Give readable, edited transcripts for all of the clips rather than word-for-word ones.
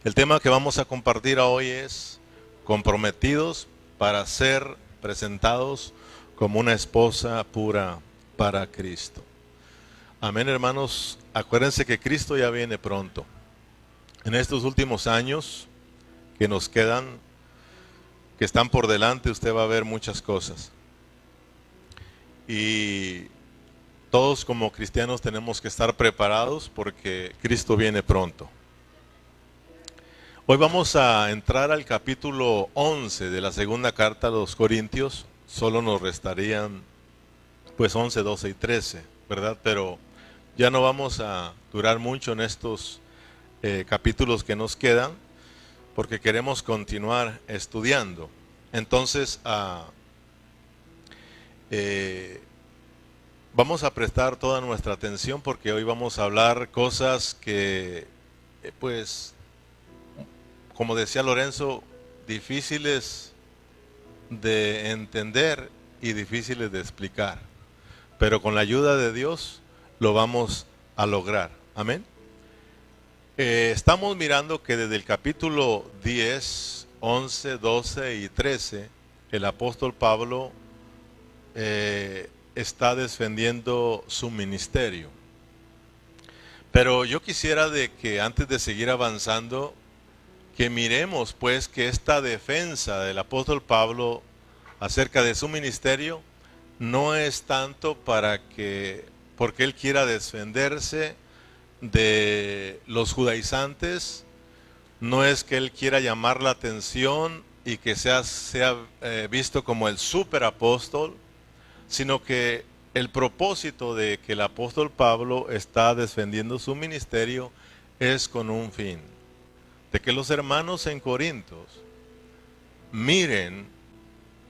El tema que vamos a compartir hoy es comprometidos para ser presentados como una esposa pura para Cristo. Amén, hermanos. Acuérdense que Cristo ya viene pronto. En estos últimos años que nos quedan, que están por delante, usted va a ver muchas cosas. Y todos como cristianos tenemos que estar preparados porque Cristo viene pronto. Hoy vamos a entrar al capítulo 11 de la segunda carta a los Corintios. Solo nos restarían pues 11, 12 y 13, ¿verdad? Pero ya no vamos a durar mucho en estos capítulos que nos quedan porque queremos continuar estudiando. Entonces, vamos a prestar toda nuestra atención porque hoy vamos a hablar cosas que, pues, como decía Lorenzo, difíciles de entender y difíciles de explicar. Pero con la ayuda de Dios lo vamos a lograr. Amén. Estamos mirando que desde el capítulo 10, 11, 12 y 13, el apóstol Pablo está defendiendo su ministerio. Pero yo quisiera de que antes de seguir avanzando, que miremos pues que esta defensa del apóstol Pablo acerca de su ministerio no es tanto porque él quiera defenderse de los judaizantes, no es que él quiera llamar la atención y que sea visto como el superapóstol, sino que el propósito de que el apóstol Pablo está defendiendo su ministerio es con un fin, de que los hermanos en Corintios miren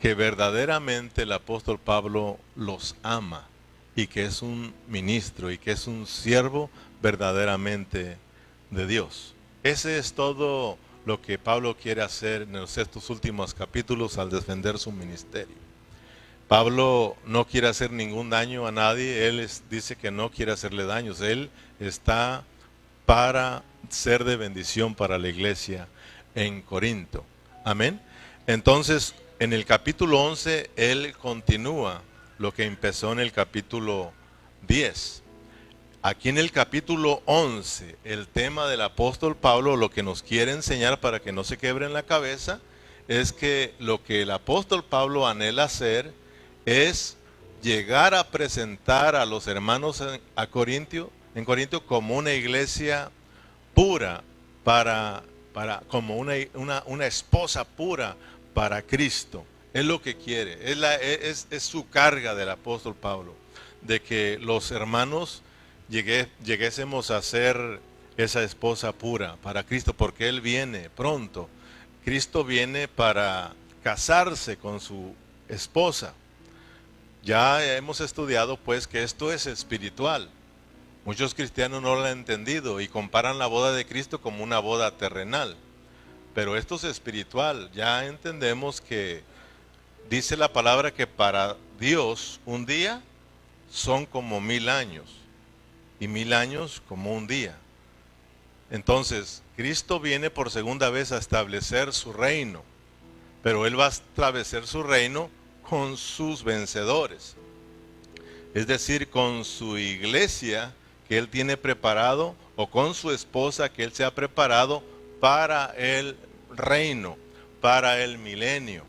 que verdaderamente el apóstol Pablo los ama y que es un ministro y que es un siervo verdaderamente de Dios. Ese es todo lo que Pablo quiere hacer en estos últimos capítulos al defender su ministerio. Pablo no quiere hacer ningún daño a nadie, él dice que no quiere hacerle daños, él está para ser de bendición para la iglesia en Corinto. Amén. Entonces, en el capítulo 11, él continúa lo que empezó en el capítulo 10. Aquí en el capítulo 11, el tema del apóstol Pablo, lo que nos quiere enseñar para que no se quebre en la cabeza, es que lo que el apóstol Pablo anhela hacer es llegar a presentar a los hermanos en Corinto como una iglesia pura como una esposa pura para Cristo. Es lo que quiere, es su carga del apóstol Pablo, de que los hermanos lleguésemos a ser esa esposa pura para Cristo, porque Él viene pronto. Cristo viene para casarse con su esposa. Ya hemos estudiado pues que esto es espiritual. Muchos cristianos no lo han entendido y comparan la boda de Cristo como una boda terrenal. Pero esto es espiritual. Ya entendemos que dice la palabra que para Dios un día son como 1000 años y 1000 años como un día. Entonces, Cristo viene por segunda vez a establecer su reino, pero Él va a establecer su reino con sus vencedores, es decir, con su iglesia que Él tiene preparado, o con su esposa que Él se ha preparado para el reino, para el milenio.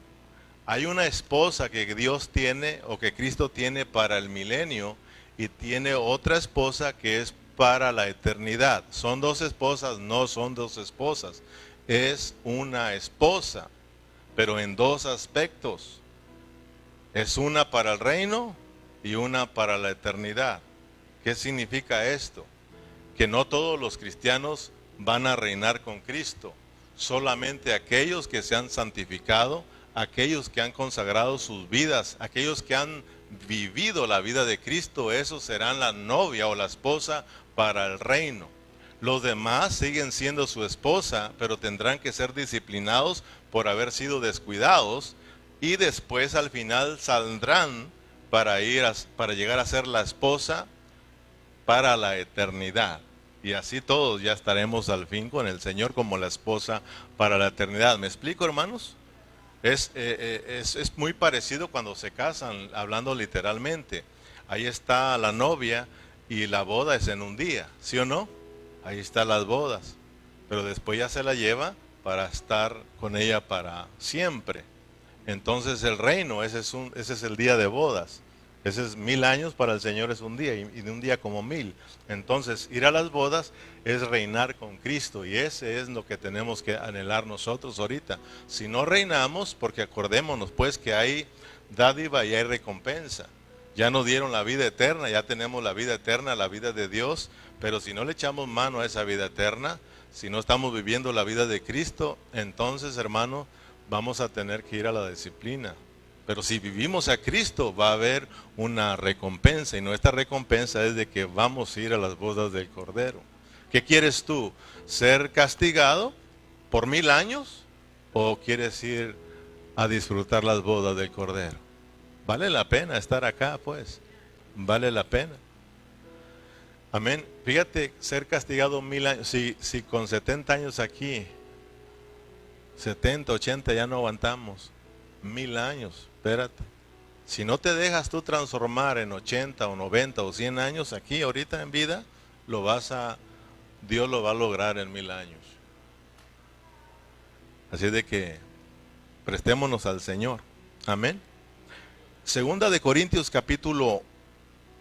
Hay una esposa que Dios tiene o que Cristo tiene para el milenio y tiene otra esposa que es para la eternidad. Son dos esposas, no son dos esposas, es una esposa, pero en dos aspectos. Es una para el reino y una para la eternidad. ¿Qué significa esto? Que no todos los cristianos van a reinar con Cristo, solamente aquellos que se han santificado, aquellos que han consagrado sus vidas, aquellos que han vivido la vida de Cristo, esos serán la novia o la esposa para el reino. Los demás siguen siendo su esposa, pero tendrán que ser disciplinados por haber sido descuidados, y después al final saldrán para llegar a ser la esposa para la eternidad. Y así todos ya estaremos al fin con el Señor como la esposa para la eternidad. ¿Me explico, hermanos? Es muy parecido cuando se casan, hablando literalmente. Ahí está la novia y la boda es en un día, ¿sí o no? Ahí están las bodas. Pero después ya se la lleva para estar con ella para siempre. Entonces el reino, ese es el día de bodas. Ese es 1000 años para el Señor es un día y de un día como 1000. Entonces ir a las bodas es reinar con Cristo y ese es lo que tenemos que anhelar nosotros ahorita. Si no reinamos, porque acordémonos pues que hay dádiva y hay recompensa. Ya nos dieron la vida eterna, ya tenemos la vida eterna, la vida de Dios, pero si no le echamos mano a esa vida eterna, si no estamos viviendo la vida de Cristo, entonces, hermano, vamos a tener que ir a la disciplina. Pero si vivimos a Cristo, va a haber una recompensa, y nuestra recompensa es de que vamos a ir a las bodas del Cordero. ¿Qué quieres tú? ¿Ser castigado por 1000 años? ¿O quieres ir a disfrutar las bodas del Cordero? Vale la pena estar acá, pues. Vale la pena. Amén. Fíjate, ser castigado 1000 años. Si con 70 años aquí, 70, 80 ya no aguantamos. 1000 años, espérate. Si no te dejas tú transformar en 80 o 90 o 100 años aquí, ahorita en vida, Dios lo va a lograr en 1000 años. Así de que prestémonos al Señor. Amén. Segunda de Corintios capítulo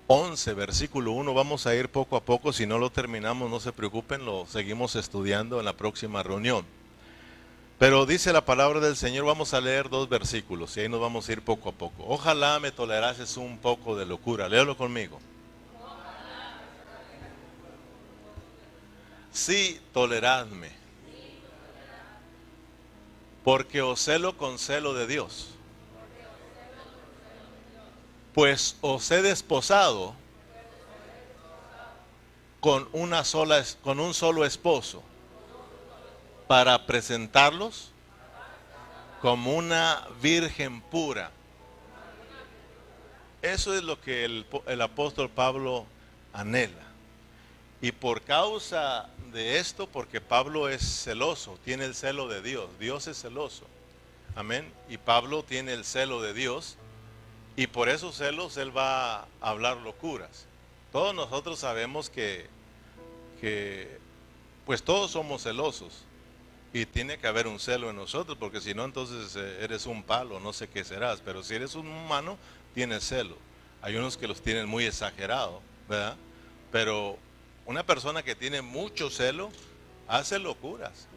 11, versículo 1, vamos a ir poco a poco, si no lo terminamos no se preocupen, lo seguimos estudiando en la próxima reunión. Pero dice la palabra del Señor, vamos a leer 2 versículos y ahí nos vamos a ir poco a poco. Ojalá me tolerases un poco de locura, léalo conmigo. Sí, toleradme, porque os celo con celo de Dios. Pues os he desposado con un solo esposo, para presentarlos como una virgen pura. Eso es lo que el apóstol Pablo anhela. Y por causa de esto, porque Pablo es celoso, tiene el celo de Dios. Dios es celoso. Amén. Y Pablo tiene el celo de Dios. Y por esos celos él va a hablar locuras. Todos nosotros sabemos que pues todos somos celosos. Y tiene que haber un celo en nosotros, porque si no, entonces eres un palo, no sé qué serás. Pero si eres un humano, tienes celo. Hay unos que los tienen muy exagerados, ¿verdad? Pero una persona que tiene mucho celo, hace locuras.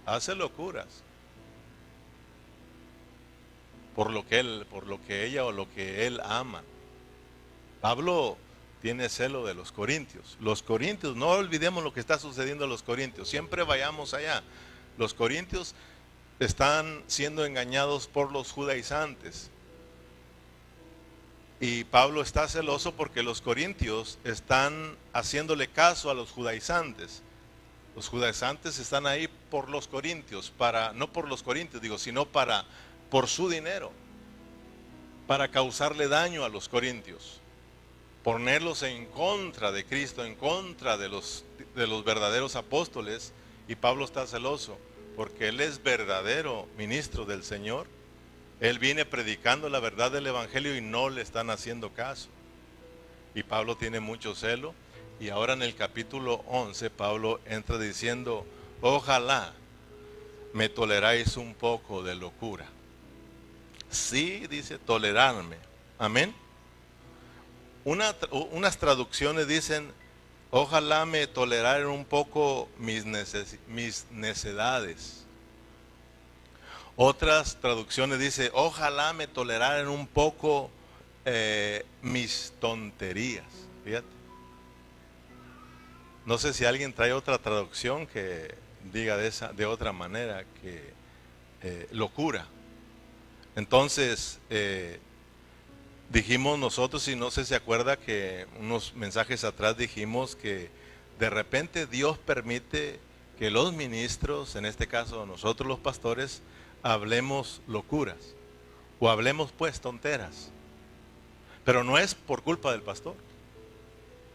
Hace locuras. Por lo que ella o lo que él ama. Pablo tiene celo de los corintios. Los corintios, no olvidemos lo que está sucediendo a los corintios. Siempre vayamos allá. Los corintios están siendo engañados por los judaizantes. Y Pablo está celoso porque los corintios están haciéndole caso a los judaizantes. Los judaizantes están ahí por los corintios, no por los corintios, sino por su dinero, para causarle daño a los corintios, ponerlos en contra de Cristo, en contra de los verdaderos apóstoles. Y Pablo está celoso porque él es verdadero ministro del Señor. Él viene predicando la verdad del evangelio y no le están haciendo caso. Y Pablo tiene mucho celo. Y ahora en el capítulo 11 Pablo entra diciendo: ojalá me toleráis un poco de locura. Sí, dice, tolerarme. Amén. Unas traducciones dicen: ojalá me toleraran un poco mis necedades. Otras traducciones dicen: ojalá me toleraran un poco mis tonterías. Fíjate. No sé si alguien trae otra traducción que diga de otra manera, que locura. Entonces, dijimos nosotros, y no sé si se acuerda que unos mensajes atrás dijimos que de repente Dios permite que los ministros, en este caso nosotros los pastores, hablemos locuras o hablemos pues tonteras. Pero no es por culpa del pastor.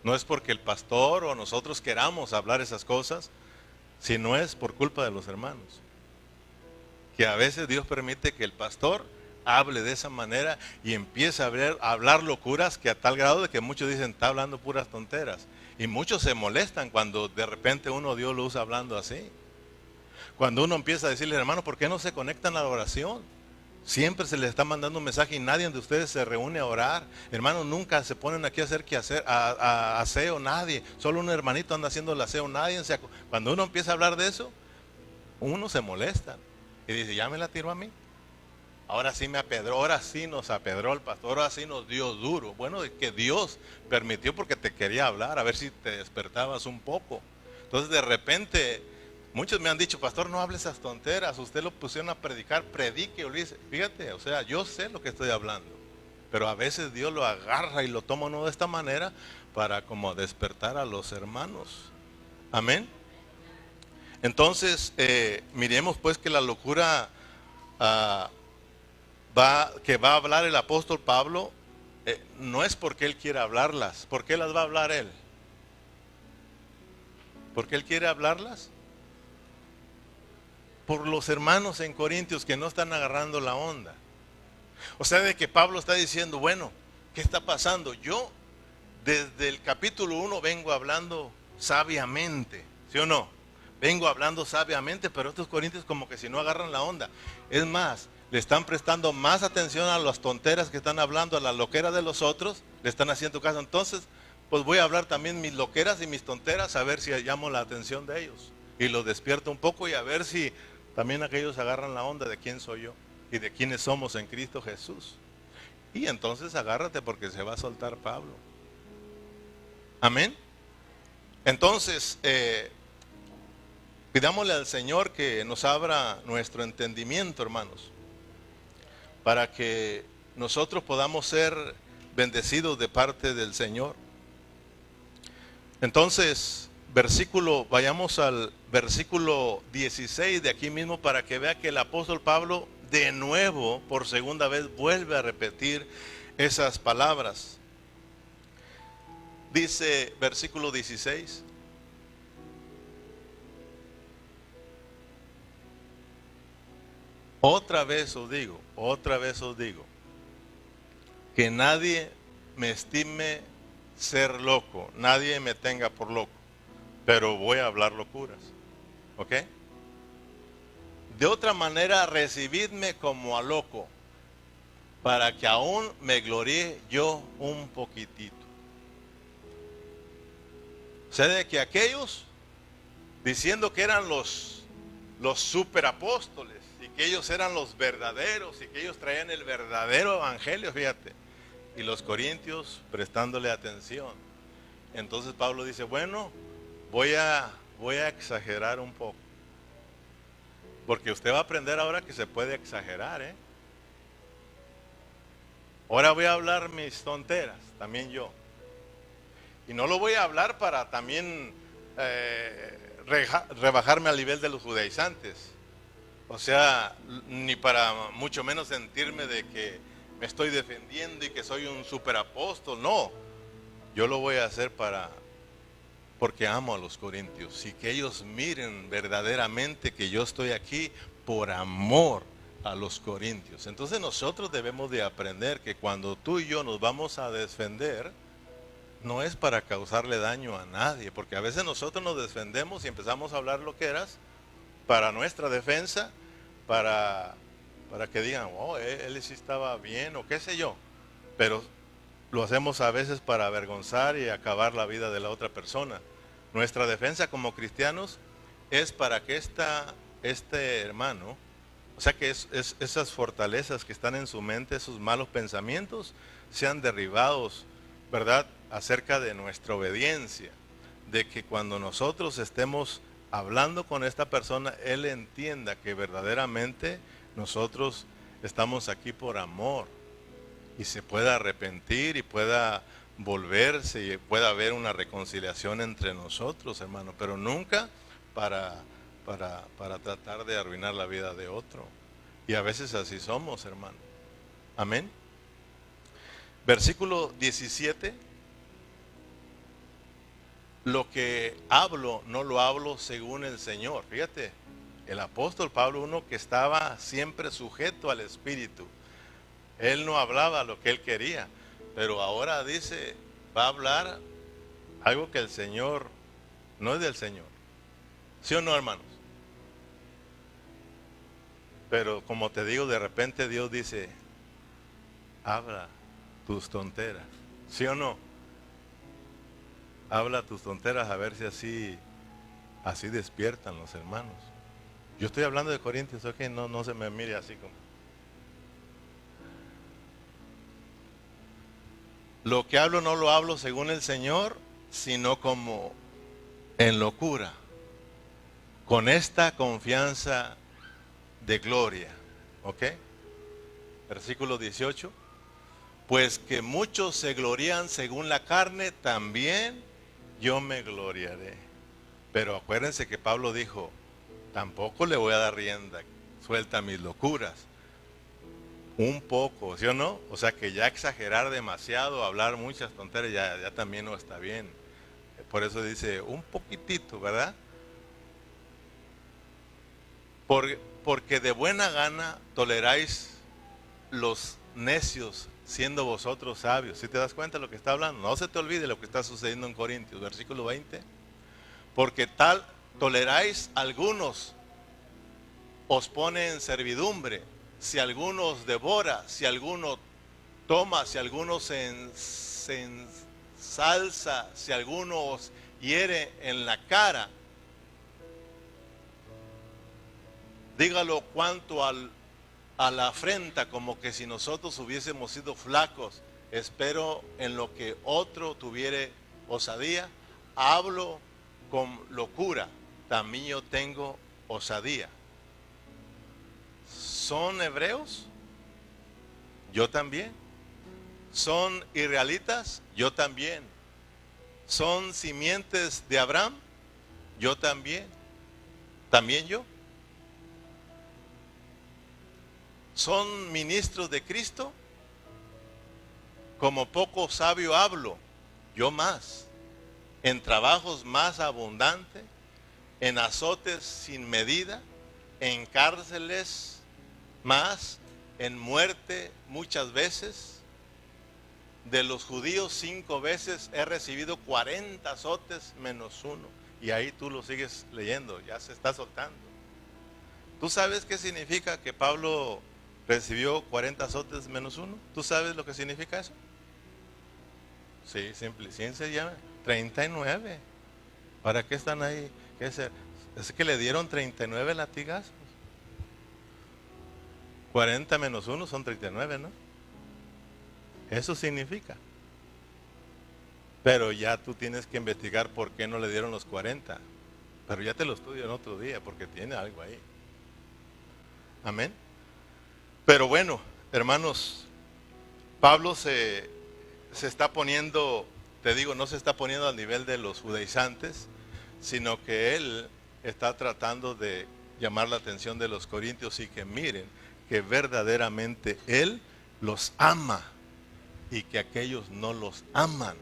No es porque el pastor o nosotros queramos hablar esas cosas, sino es por culpa de los hermanos. Que a veces Dios permite que el pastor hable de esa manera y empiece a hablar locuras, que a tal grado de que muchos dicen, está hablando puras tonteras. Y muchos se molestan cuando de repente Dios lo usa hablando así. Cuando uno empieza a decirle, hermano, ¿por qué no se conectan a la oración? Siempre se les está mandando un mensaje y nadie de ustedes se reúne a orar. Hermanos, nunca se ponen aquí a hacer aseo, nadie. Solo un hermanito anda haciendo el aseo, nadie Cuando uno empieza a hablar de eso, uno se molesta y dice, ya me la tiró a mí. Ahora sí me apedró, ahora sí nos apedró el pastor, ahora sí nos dio duro. Bueno, es que Dios permitió porque te quería hablar, a ver si te despertabas un poco. Entonces de repente, muchos me han dicho, pastor, no hable esas tonteras, usted lo pusieron a predicar, predique, olvídese. Fíjate, o sea, yo sé lo que estoy hablando, pero a veces Dios lo agarra y lo toma de esta manera para como despertar a los hermanos. Amén. Entonces, miremos pues que la locura que va a hablar el apóstol Pablo, no es porque él quiera hablarlas. ¿Por qué las va a hablar él? ¿Por qué él quiere hablarlas? Por los hermanos en Corintios que no están agarrando la onda. O sea, de que Pablo está diciendo, bueno, ¿qué está pasando? Yo desde el capítulo 1 vengo hablando sabiamente, ¿sí o no? Vengo hablando sabiamente, pero estos corintios como que si no agarran la onda. Es más, le están prestando más atención a las tonteras que están hablando, a la loquera de los otros, le están haciendo caso. Entonces, pues voy a hablar también mis loqueras y mis tonteras, a ver si llamo la atención de ellos. Y los despierto un poco y a ver si también aquellos agarran la onda de quién soy yo y de quiénes somos en Cristo Jesús. Y entonces agárrate porque se va a soltar Pablo. Amén. Entonces, pidámosle al Señor que nos abra nuestro entendimiento, hermanos, para que nosotros podamos ser bendecidos de parte del Señor. Entonces, vayamos al versículo 16 de aquí mismo para que vea que el apóstol Pablo de nuevo, por segunda vez, vuelve a repetir esas palabras. Dice versículo 16. Otra vez os digo, que nadie me estime ser loco, nadie me tenga por loco, pero voy a hablar locuras, ¿ok? De otra manera, recibidme como a loco, para que aún me gloríe yo un poquitito. O sea, de que aquellos, diciendo que eran los superapóstoles, y que ellos eran los verdaderos, y que ellos traían el verdadero evangelio, fíjate, y los corintios prestándole atención. Entonces Pablo dice, bueno, voy a exagerar un poco, porque usted va a aprender ahora que se puede exagerar, ¿eh? Ahora voy a hablar mis tonteras, también yo. Y no lo voy a hablar para también rebajarme al nivel de los judaizantes. O sea, ni para mucho menos sentirme de que me estoy defendiendo y que soy un superapóstol. No, yo lo voy a hacer porque amo a los corintios y que ellos miren verdaderamente que yo estoy aquí por amor a los corintios. Entonces nosotros debemos de aprender que cuando tú y yo nos vamos a defender, no es para causarle daño a nadie, porque a veces nosotros nos defendemos y empezamos a hablar loqueras para nuestra defensa, para que digan, oh, él sí estaba bien o qué sé yo, pero lo hacemos a veces para avergonzar y acabar la vida de la otra persona. Nuestra defensa como cristianos es para que este hermano, o sea que esas fortalezas que están en su mente, esos malos pensamientos, sean derribados, ¿verdad? Acerca de nuestra obediencia, de que cuando nosotros estemos hablando con esta persona, él entienda que verdaderamente nosotros estamos aquí por amor y se pueda arrepentir y pueda volverse y pueda haber una reconciliación entre nosotros, hermano, pero nunca para tratar de arruinar la vida de otro. Y a veces así somos, hermano. Amén. Versículo 17. lo que hablo no lo hablo según el Señor. Fíjate, el apóstol Pablo, uno que estaba siempre sujeto al Espíritu, él no hablaba lo que él quería, pero ahora dice, va a hablar algo que el Señor no es del Señor. ¿Sí o no, hermanos? Pero como te digo, de repente Dios dice, habla tus tonteras. ¿Sí o no? Habla tus tonteras a ver si así despiertan los hermanos. Yo estoy hablando de Corintios, ok, no se me mire así como. Lo que hablo no lo hablo según el Señor, sino como en locura, con esta confianza de gloria. ¿Ok? Versículo 18. Pues que muchos se glorían según la carne, también yo me gloriaré. Pero acuérdense que Pablo dijo, tampoco le voy a dar rienda suelta a mis locuras. Un poco, ¿sí o no? O sea que ya exagerar demasiado, hablar muchas tonterías, ya también no está bien. Por eso dice, un poquitito, ¿verdad? Porque de buena gana toleráis los necios, siendo vosotros sabios. ¿Sí te das cuenta de lo que está hablando? No se te olvide lo que está sucediendo en Corintios, versículo 20. Porque tal toleráis algunos, os pone en servidumbre, si alguno os devora, si alguno toma, si alguno se ensalza, si alguno os hiere en la cara, dígalo cuanto a la afrenta, como que si nosotros hubiésemos sido flacos. Espero en lo que otro tuviere osadía. Hablo con locura, también yo tengo osadía. ¿Son hebreos? Yo también. ¿Son israelitas? Yo también. ¿Son simientes de Abraham? Yo también. ¿También yo? ¿Son ministros de Cristo? Como poco sabio hablo, yo más. En trabajos más abundantes, en azotes sin medida, en cárceles más, en muerte muchas veces. De los judíos 5 veces he recibido 40 azotes menos uno. Y ahí tú lo sigues leyendo, ya se está soltando. ¿Tú sabes qué significa que Pablo recibió 40 azotes menos uno? ¿Tú sabes lo que significa eso? Sí, simple, ciencia llama 39. ¿Para qué están ahí? ¿Qué es que le dieron 39 latigazos. 40 menos 1 son 39, ¿no? Eso significa. Pero ya tú tienes que investigar por qué no le dieron los 40. Pero ya te lo estudio en otro día, porque tiene algo ahí. Amén. Pero bueno, hermanos, Pablo se está poniendo, te digo, no se está poniendo al nivel de los judaizantes, sino que él está tratando de llamar la atención de los corintios y que miren que verdaderamente él los ama y que aquellos no los aman.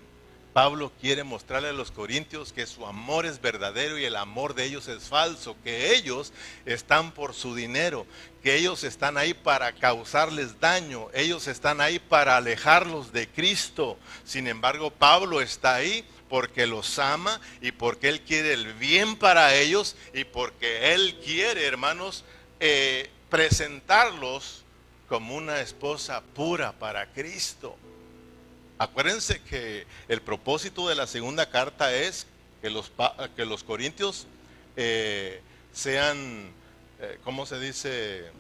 Pablo quiere mostrarle a los corintios que su amor es verdadero y el amor de ellos es falso, que ellos están por su dinero, que ellos están ahí para causarles daño, ellos están ahí para alejarlos de Cristo. Sin embargo, Pablo está ahí porque los ama y porque él quiere el bien para ellos y porque él quiere, hermanos, presentarlos como una esposa pura para Cristo. Acuérdense que el propósito de la segunda carta es que los corintios sean, ¿cómo se dice?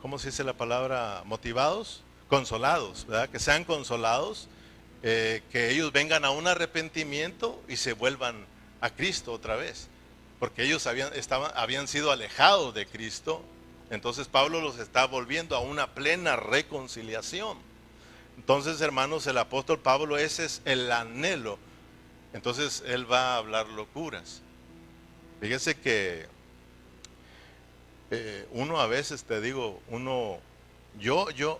¿Cómo se dice la palabra? Motivados, consolados, ¿verdad? Que sean consolados, que ellos vengan a un arrepentimiento y se vuelvan a Cristo otra vez. Porque ellos habían sido alejados de Cristo. Entonces Pablo los está volviendo a una plena reconciliación. Entonces, hermanos, el apóstol Pablo, ese es el anhelo. Entonces, él va a hablar locuras. Fíjese que uno a veces, te digo,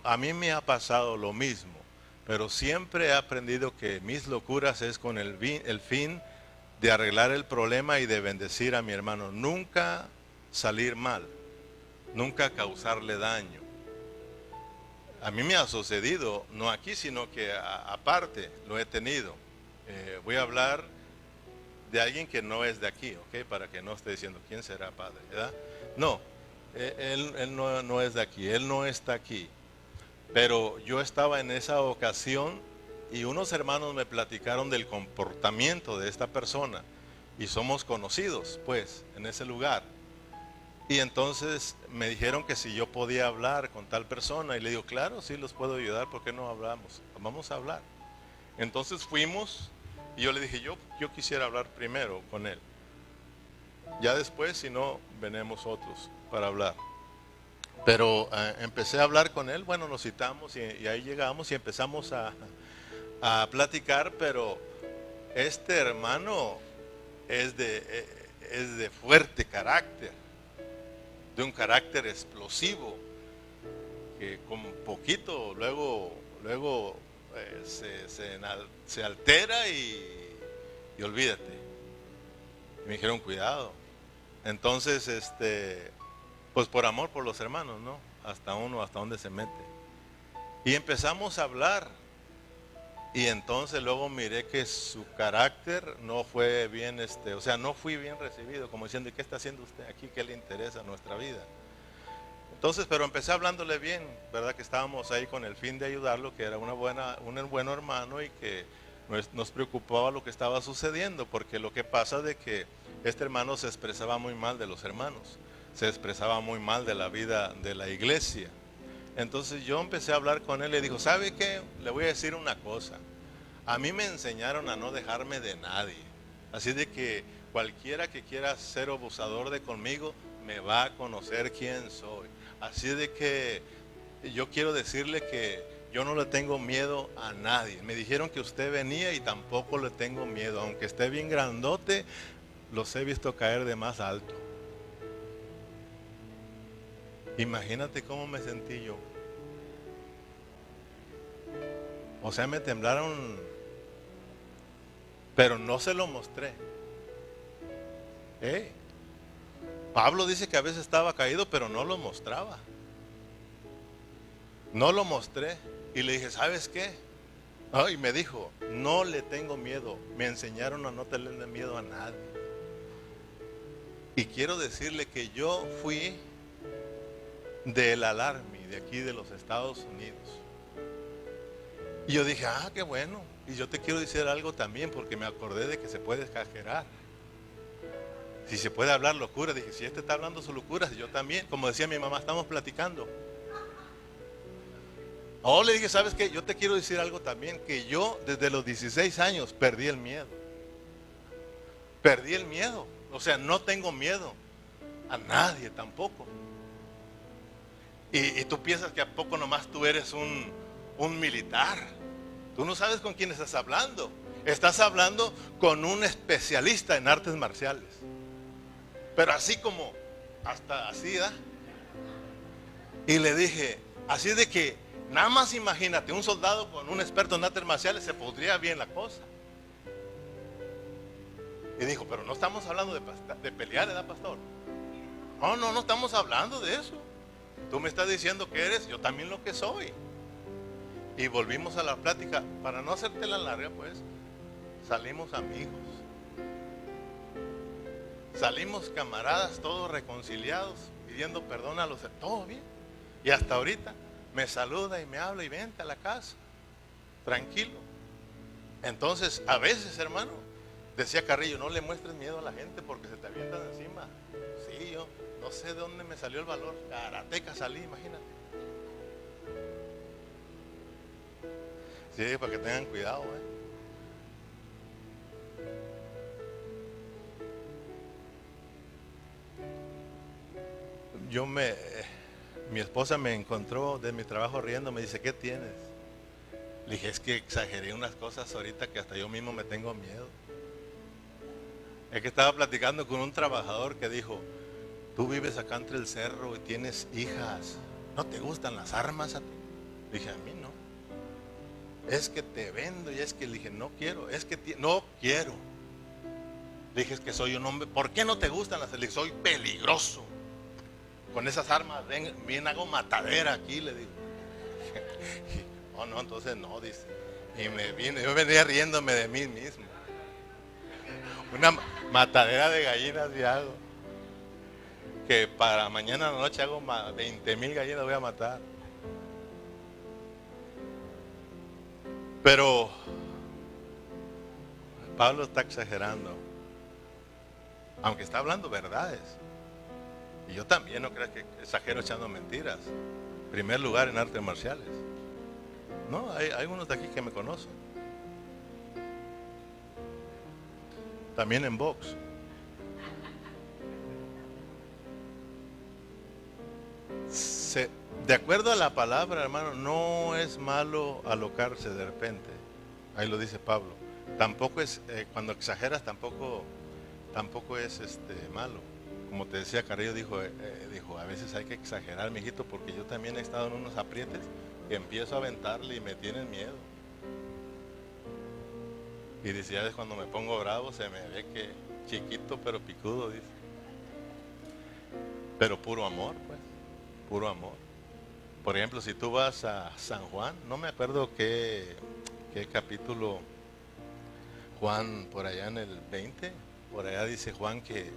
a mí me ha pasado lo mismo. pero siempre he aprendido que mis locuras es con el fin de arreglar el problema y de bendecir a mi hermano. Nunca salir mal, nunca causarle daño. A mí me ha sucedido, no aquí, sino que aparte lo he tenido. Voy a hablar de alguien que no es de aquí, ¿ok? Para que no esté diciendo, ¿quién será padre? ¿Verdad? No, él no es de aquí, él no está aquí. Pero yo estaba en esa ocasión y unos hermanos me platicaron del comportamiento de esta persona. Y somos conocidos, pues, en ese lugar. Y entonces me dijeron que si yo podía hablar con tal persona. Y le digo, claro, sí los puedo ayudar, ¿por qué no hablamos? Vamos a hablar. Entonces fuimos y yo le dije, yo quisiera hablar primero con él. Ya después, si no, venemos otros para hablar. Pero empecé a hablar con él, bueno, nos citamos y ahí llegamos y empezamos a platicar, pero este hermano es de fuerte carácter, de un carácter explosivo, que con poquito luego se altera y olvídate. Y me dijeron, cuidado. Entonces, pues por amor por los hermanos, ¿no? Hasta dónde se mete. Y empezamos a hablar. Y entonces luego miré que su carácter no fue bien, o sea, no fui bien recibido, como diciendo, ¿qué está haciendo usted aquí? ¿Qué le interesa nuestra vida? Entonces, pero empecé hablándole bien, ¿verdad? Que estábamos ahí con el fin de ayudarlo, que era un buen hermano y que nos preocupaba lo que estaba sucediendo, porque lo que pasa de que este hermano se expresaba muy mal de los hermanos, se expresaba muy mal de la vida de la iglesia. Entonces yo empecé a hablar con él y le dijo, ¿sabe qué? Le voy a decir una cosa. A mí me enseñaron a no dejarme de nadie. Así de que cualquiera que quiera ser abusador de conmigo, me va a conocer quién soy. Así de que yo quiero decirle que yo no le tengo miedo a nadie. Me dijeron que usted venía y tampoco le tengo miedo. Aunque esté bien grandote, los he visto caer de más alto. Imagínate cómo me sentí yo. O sea, me temblaron, pero no se lo mostré. Pablo dice que a veces estaba caído, pero no lo mostraba. No lo mostré. Y le dije, ¿sabes qué? Y me dijo, no le tengo miedo. Me enseñaron a no tenerle miedo a nadie. Y quiero decirle que yo fui del Alarmi, de aquí de los Estados Unidos. Y yo dije, qué bueno. Y yo te quiero decir algo también, porque me acordé de que se puede exagerar. Si se puede hablar locura, dije, si este está hablando sus locuras, yo también. Como decía mi mamá, estamos platicando. Le dije, ¿sabes qué? Yo te quiero decir algo también, que yo desde los 16 años perdí el miedo. Perdí el miedo. O sea, no tengo miedo a nadie tampoco. Y tú piensas que a poco nomás tú eres un militar. Tú no sabes con quién estás hablando. Estás hablando con un especialista en artes marciales. Pero así como, hasta así, ¿da? Y le dije, así de que, nada más imagínate, un soldado con un experto en artes marciales, se podría bien la cosa. Y dijo, pero no estamos hablando de pelear, ¿verdad, pastor? No estamos hablando de eso. Tú me estás diciendo que eres, yo también lo que soy. Y volvimos a la plática. Para no hacerte la larga, pues, salimos amigos. Salimos camaradas, todos reconciliados, pidiendo perdón a los demás. Todo bien. Y hasta ahorita me saluda y me habla y vente a la casa. Tranquilo. Entonces, a veces, hermano, decía Carrillo, no le muestres miedo a la gente porque se te avientan encima. Sí, yo no sé de dónde me salió el valor. Karateca salí, imagínate. Sí, para que tengan cuidado, mi esposa me encontró de mi trabajo riendo, me dice, ¿qué tienes? Le dije, es que exageré unas cosas ahorita que hasta yo mismo me tengo miedo. Es que estaba platicando con un trabajador que dijo, tú vives acá entre el cerro y tienes hijas, ¿no te gustan las armas a ti? Le dije, a mí no. es que te vendo. Y es que le dije, no quiero, es que no quiero. Le dije, es que soy un hombre. ¿Por qué no te gustan las? Le dije, soy peligroso. Con esas armas, bien hago matadera aquí, le digo. Oh, no, entonces no, dice. Y yo venía riéndome de mí mismo. Una matadera de gallinas y hago. Que para mañana a la noche hago 20,000 gallinas, voy a matar. Pero Pablo está exagerando. Aunque está hablando verdades. Y yo también no creo que exagero echando mentiras. Primer lugar en artes marciales. No, hay unos de aquí que me conocen. También en box. De acuerdo a la palabra, hermano, no es malo alocarse de repente. Ahí lo dice Pablo. Tampoco es, cuando exageras, tampoco es malo. Como te decía Carrillo, dijo, a veces hay que exagerar, mijito, porque yo también he estado en unos aprietes que empiezo a aventarle y me tienen miedo. Y dice, ya es cuando me pongo bravo, se me ve que chiquito pero picudo, dice. Pero puro amor, pues, puro amor. Por ejemplo, si tú vas a San Juan, no me acuerdo qué capítulo, Juan, por allá en el 20, por allá dice Juan que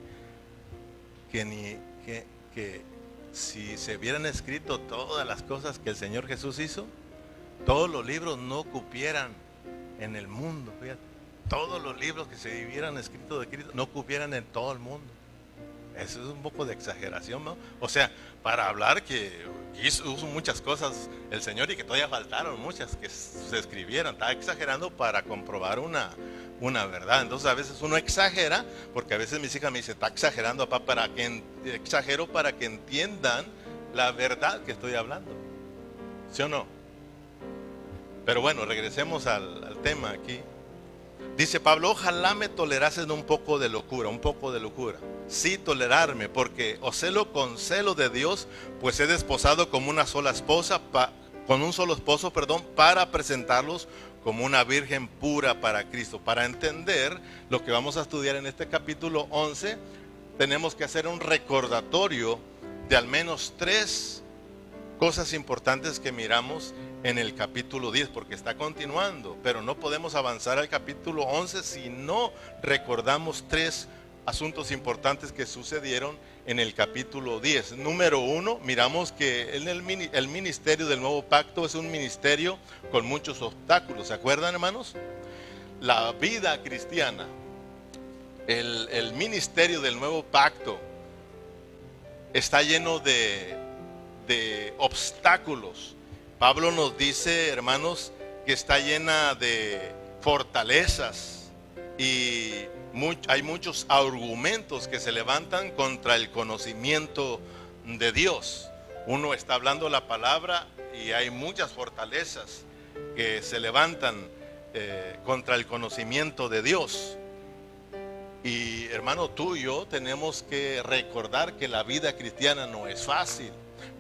si se hubieran escrito todas las cosas que el Señor Jesús hizo, todos los libros no cupieran en el mundo, fíjate. Todos los libros que se hubieran escrito de Cristo no cupieran en todo el mundo. Eso es un poco de exageración, ¿no? O sea, para hablar que hizo muchas cosas el Señor y que todavía faltaron muchas que se escribieran. Está exagerando para comprobar una verdad. Entonces a veces uno exagera, porque a veces mis hijas me dicen, está exagerando, papá, exagero para que entiendan la verdad que estoy hablando. ¿Sí o no? Pero bueno, regresemos al tema aquí. Dice Pablo, ojalá me tolerasen un poco de locura. Sí, tolerarme, porque os celo con celo de Dios, pues he desposado como una sola esposa, con un solo esposo, para presentarlos como una virgen pura para Cristo. Para entender lo que vamos a estudiar en este capítulo 11, tenemos que hacer un recordatorio de al menos 3 cosas importantes que miramos en el capítulo 10, porque está continuando, pero no podemos avanzar al capítulo 11 si no recordamos 3 asuntos importantes que sucedieron en el capítulo 10. Número 1, miramos que el ministerio del nuevo pacto es un ministerio con muchos obstáculos. ¿Se acuerdan, hermanos? La vida cristiana, el ministerio del nuevo pacto está lleno de obstáculos. Pablo nos dice, hermanos, que está llena de fortalezas y hay muchos argumentos que se levantan contra el conocimiento de Dios. Uno está hablando la palabra y hay muchas fortalezas que se levantan contra el conocimiento de Dios. Y hermano, tú y yo tenemos que recordar que la vida cristiana no es fácil.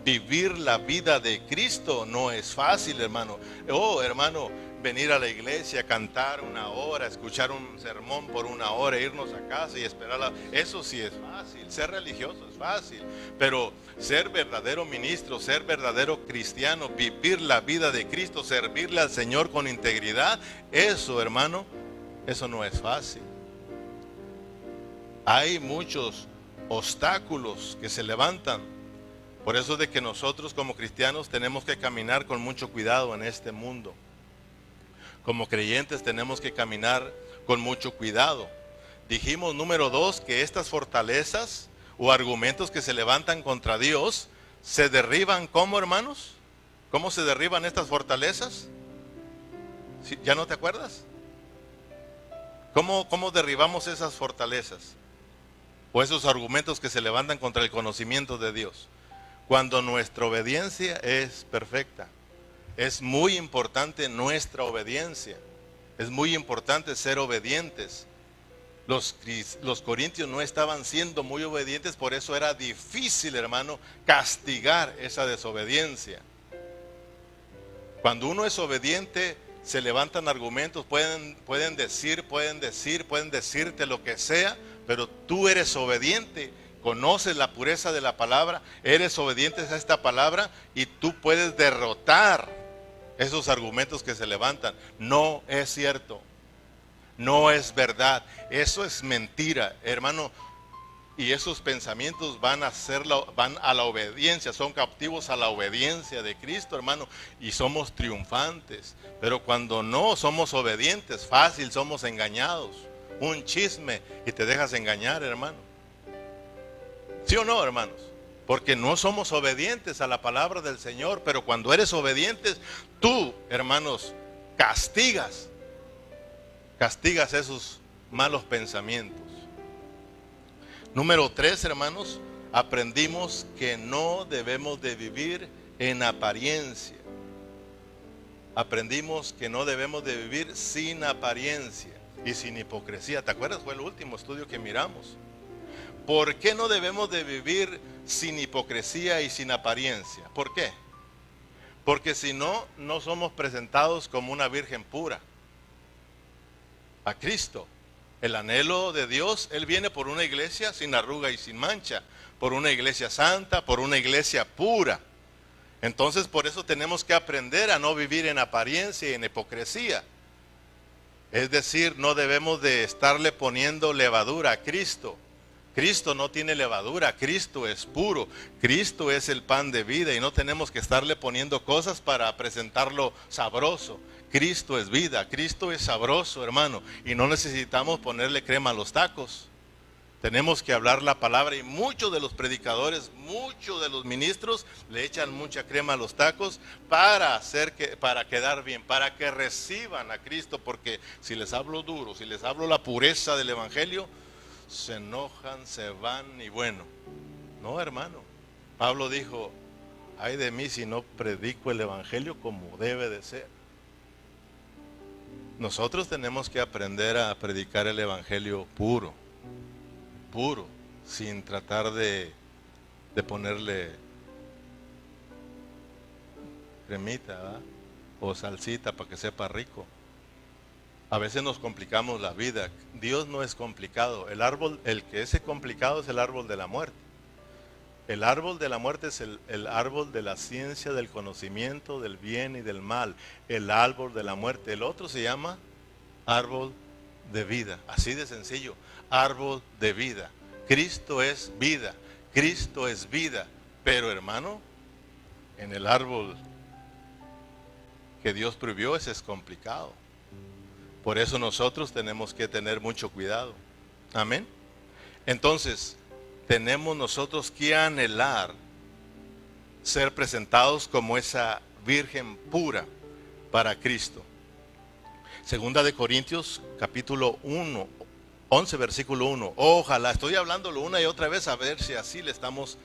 Vivir la vida de Cristo no es fácil, hermano. Oh, hermano, venir a la iglesia, cantar 1 hora, escuchar un sermón por 1 hora, irnos a casa y esperarla. Eso sí es fácil. Ser religioso es fácil. Pero ser verdadero ministro, ser verdadero cristiano, vivir la vida de Cristo, servirle al Señor con integridad, eso, hermano, eso no es fácil. Hay muchos obstáculos que se levantan. Por eso es de que nosotros como cristianos tenemos que caminar con mucho cuidado en este mundo. Como creyentes tenemos que caminar con mucho cuidado. Dijimos, número 2, que estas fortalezas o argumentos que se levantan contra Dios se derriban. ¿Cómo, hermanos? ¿Cómo se derriban estas fortalezas? ¿Sí? ¿Ya no te acuerdas? ¿Cómo derribamos esas fortalezas? O esos argumentos que se levantan contra el conocimiento de Dios. Cuando nuestra obediencia es perfecta. Es muy importante nuestra obediencia. Es muy importante ser obedientes. Los corintios no estaban siendo muy obedientes, por eso era difícil, hermano, castigar esa desobediencia. Cuando uno es obediente, se levantan argumentos, pueden decirte lo que sea, pero tú eres obediente, conoces la pureza de la palabra, eres obediente a esta palabra y tú puedes derrotar esos argumentos que se levantan. No es cierto, no es verdad, eso es mentira, hermano. Y esos pensamientos van a la obediencia, son cautivos a la obediencia de Cristo, hermano, y somos triunfantes. Pero cuando no somos obedientes, fácil somos engañados. Un chisme y te dejas engañar, hermano. ¿Sí o no, hermanos? Porque no somos obedientes a la palabra del Señor, pero cuando eres obediente, tú, hermanos, castigas esos malos pensamientos. Número 3, hermanos, aprendimos que no debemos de vivir en apariencia. Aprendimos que no debemos de vivir sin apariencia y sin hipocresía. ¿Te acuerdas? Fue el último estudio que miramos. ¿Por qué no debemos de vivir sin hipocresía y sin apariencia? ¿Por qué? Porque si no, no somos presentados como una virgen pura a Cristo. El anhelo de Dios, Él viene por una iglesia sin arruga y sin mancha, por una iglesia santa, por una iglesia pura. Entonces por eso tenemos que aprender a no vivir en apariencia y en hipocresía. Es decir, no debemos de estarle poniendo levadura a Cristo. Cristo no tiene levadura, Cristo es puro, Cristo es el pan de vida y no tenemos que estarle poniendo cosas para presentarlo sabroso. Cristo es vida, Cristo es sabroso, hermano, y no necesitamos ponerle crema a los tacos. Tenemos que hablar la palabra y muchos de los predicadores, muchos de los ministros le echan mucha crema a los tacos para quedar bien, para que reciban a Cristo, porque si les hablo duro, si les hablo la pureza del evangelio, se enojan, se van y bueno. No, hermano. Pablo dijo, ay de mí si no predico el evangelio como debe de ser. Nosotros tenemos que aprender a predicar el evangelio puro, sin tratar de ponerle cremita, ¿verdad? O salsita para que sepa rico. A veces nos complicamos la vida. Dios no es complicado. El que es complicado es el árbol de la muerte. El árbol de la muerte es el árbol de la ciencia, del conocimiento, del bien y del mal. El árbol de la muerte. El otro se llama árbol de vida. Así de sencillo. Árbol de vida. Cristo es vida. Cristo es vida. Pero hermano, en el árbol que Dios prohibió ese es complicado. Por eso nosotros tenemos que tener mucho cuidado. Amén. Entonces, tenemos nosotros que anhelar ser presentados como esa virgen pura para Cristo. Segunda de Corintios, capítulo 1, 11, versículo 1. Ojalá, estoy hablándolo una y otra vez a ver si así le estamos